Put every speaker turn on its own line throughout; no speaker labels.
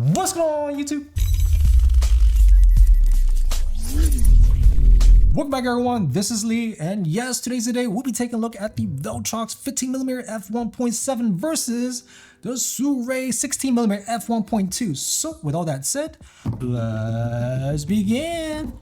What's going on, YouTube? Welcome back, everyone. This is Lee, and yes, today's the day we'll be taking a look at the Viltrox 15mm f1.7 versus the Sirui 16mm f1.2. So, with all that said, let's begin.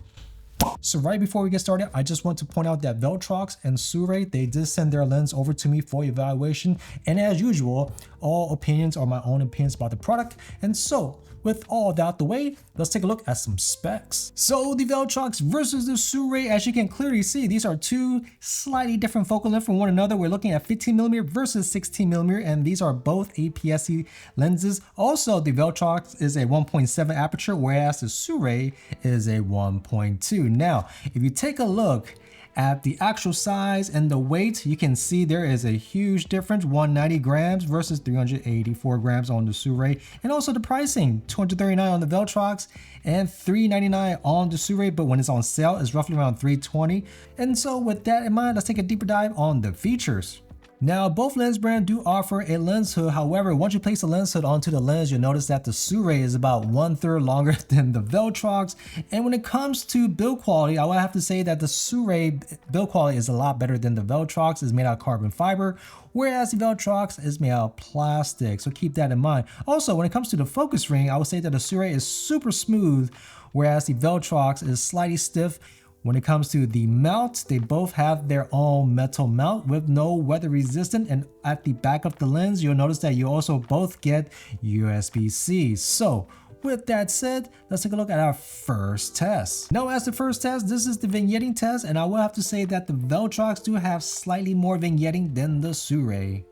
So right before we get started, I just want to point out that Viltrox and Sirui, they did send their lens over to me for evaluation. And as usual, all opinions are my own opinions about the product. And so, with all that out the way, let's take a look at some specs. So the Viltrox versus the Sirui, as you can clearly see, these are two slightly different focal lengths from one another. We're looking at 15mm versus 16mm, and these are both APS-C lenses. Also, the Viltrox is a 1.7 aperture, whereas the Sirui is a 1.2. Now, if you take a look at the actual size and the weight, you can see there is a huge difference, 190 grams versus 384 grams on the Sirui. And also the pricing, $239 on the Viltrox and $399 on the Sirui, but when it's on sale, it's roughly around $320. And so with that in mind, let's take a deeper dive on the features. Now, both lens brands do offer a lens hood. However, once you place the lens hood onto the lens, you'll notice that the Sirui is about 1/3 longer than the Viltrox. And when it comes to build quality, I would have to say that the Sirui build quality is a lot better than the Viltrox. It's made out of carbon fiber, whereas the Viltrox is made out of plastic. So keep that in mind. Also, when it comes to the focus ring, I would say that the Sirui is super smooth, whereas the Viltrox is slightly stiff. When it comes to the mount, they both have their own metal mount with no weather resistant, and at the back of the lens, you'll notice that you also both get USB-C. So with that said, let's take a look at our first test. Now, as the first test, this is the vignetting test, and I will have to say that the Viltrox do have slightly more vignetting than the Sirui.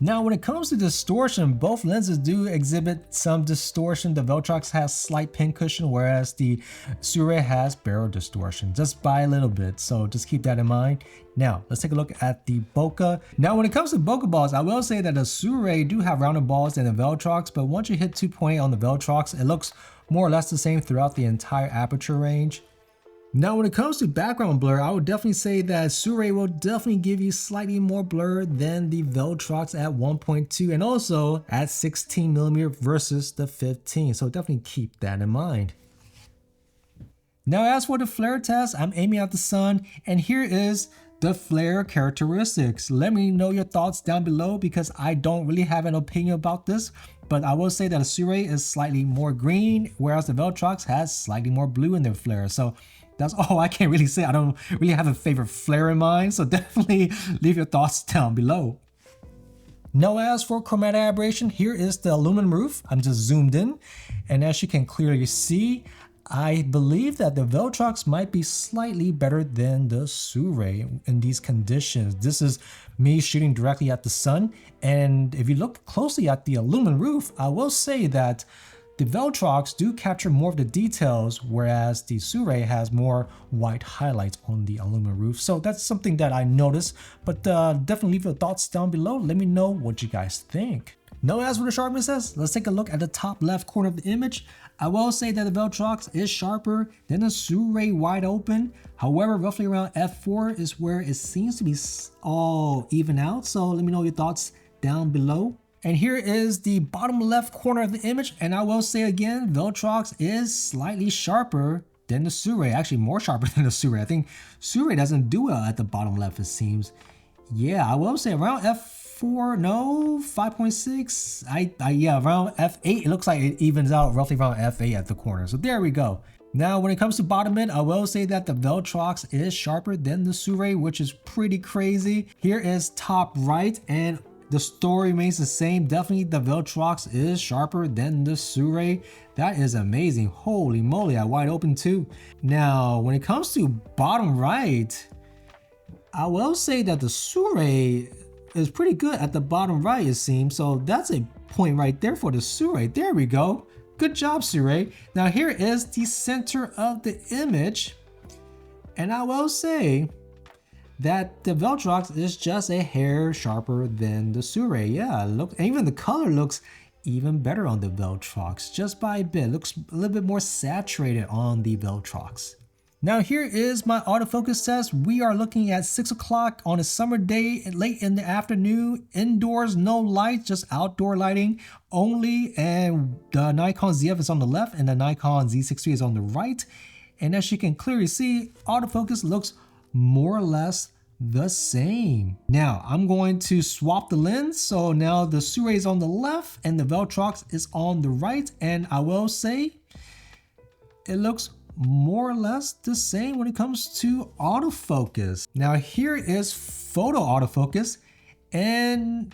Now, when it comes to distortion, both lenses do exhibit some distortion. The Viltrox has slight pin cushion, whereas the Sirui has barrel distortion, just by a little bit. So just keep that in mind. Now, let's take a look at the bokeh. Now, when it comes to bokeh balls, I will say that the Sirui do have rounded balls than the Viltrox, but once you hit 2.8 on the Viltrox, it looks more or less the same throughout the entire aperture range. Now, when it comes to background blur, I would definitely say that Sirui will definitely give you slightly more blur than the Viltrox at 1.2 and also at 16mm versus the 15. So definitely keep that in mind. Now, as for the flare test, I'm aiming at the sun, and here is the flare characteristics. Let me know your thoughts down below because I don't really have an opinion about this, but I will say that the Sirui is slightly more green, whereas the Viltrox has slightly more blue in their flare. So that's all I can really say. I don't really have a favorite flare in mind, so definitely leave your thoughts down below. Now, as for chromatic aberration, here is the aluminum roof. I'm just zoomed in, and as you can clearly see, I believe that the Viltrox might be slightly better than the Sirui in these conditions. This is me shooting directly at the sun, and if you look closely at the aluminum roof, I will say that the Viltrox do capture more of the details, whereas the Sirui has more white highlights on the aluminum roof. So that's something that I noticed, but definitely leave your thoughts down below. Let me know what you guys think. Now, as for the sharpness test, let's take a look at the top left corner of the image. I will say that the Viltrox is sharper than the Sirui wide open. However, roughly around f4 is where it seems to be all even out. So let me know your thoughts down below. And here is the bottom left corner of the image, and I will say again, Viltrox is slightly sharper than the Sirui, actually more sharper than the Sirui. I think Sirui doesn't do well at the bottom left, it seems. Yeah, I will say around f4, no, 5.6, yeah, around f8, it looks like it evens out roughly around f8 at the corner. So there we go. Now, when it comes to bottom mid, I will say that the Viltrox is sharper than the Sirui, which is pretty crazy. Here is top right, and the story remains the same. Definitely the Viltrox is sharper than the Sirui. That is amazing. Holy moly, I wide open too. Now, when it comes to bottom right, I will say that the Sirui is pretty good at the bottom right, it seems. So that's a point right there for the Sirui. There we go. Good job, Sirui. Now here is the center of the image. And I will say that the Viltrox is just a hair sharper than the Sirui. Yeah, look, and even the color looks even better on the Viltrox, just by a bit. Looks a little bit more saturated on the Viltrox. Now here is my autofocus test. We are looking at 6 o'clock on a summer day, late in the afternoon, indoors, no lights, just outdoor lighting only. And the Nikon ZF is on the left and the Nikon Z6 is on the right. And as you can clearly see, autofocus looks more or less the same. Now I'm going to swap the lens. So now the Sirui is on the left and the Viltrox is on the right. And I will say it looks more or less the same when it comes to autofocus. Now here is photo autofocus and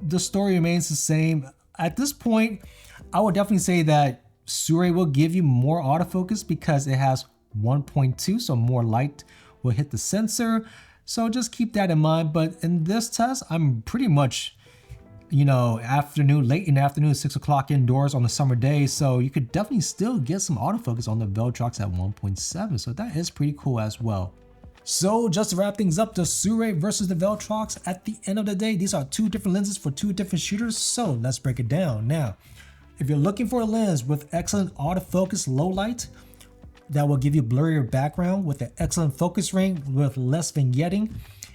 the story remains the same. At this point, I would definitely say that Sirui will give you more autofocus because it has 1.2, so more light will hit the sensor. So just keep that in mind. But in this test, I'm pretty much, you know, late in the afternoon, 6 o'clock indoors on a summer day. So you could definitely still get some autofocus on the Viltrox at 1.7. So that is pretty cool as well. So just to wrap things up, the Sirui versus the Viltrox, at the end of the day, these are two different lenses for two different shooters. So let's break it down. Now, if you're looking for a lens with excellent autofocus low light, that will give you blurrier background with an excellent focus ring with less vignetting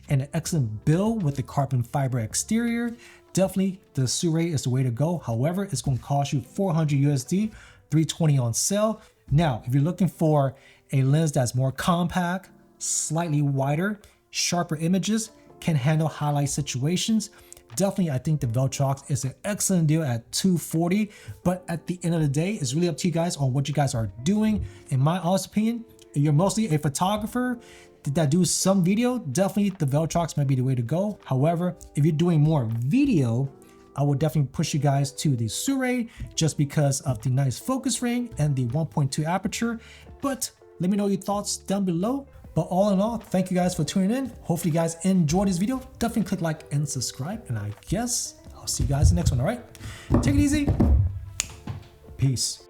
and an excellent build with the carbon fiber exterior, definitely the Sirui is the way to go. However, it's going to cost you 400 USD, 320 on sale. Now, if you're looking for a lens that's more compact, slightly wider, sharper images, can handle highlight situations, definitely I think the Viltrox is an excellent deal at 240. But at the end of the day, it's really up to you guys on what you guys are doing. In my honest opinion, if you're mostly a photographer that do some video, definitely the Viltrox might be the way to go. However, if you're doing more video, I would definitely push you guys to the Sirui just because of the nice focus ring and the 1.2 aperture. But let me know your thoughts down below. But all in all, thank you guys for tuning in. Hopefully you guys enjoyed this video. Definitely click like and subscribe. And I guess I'll see you guys in the next one, all right? Take it easy. Peace.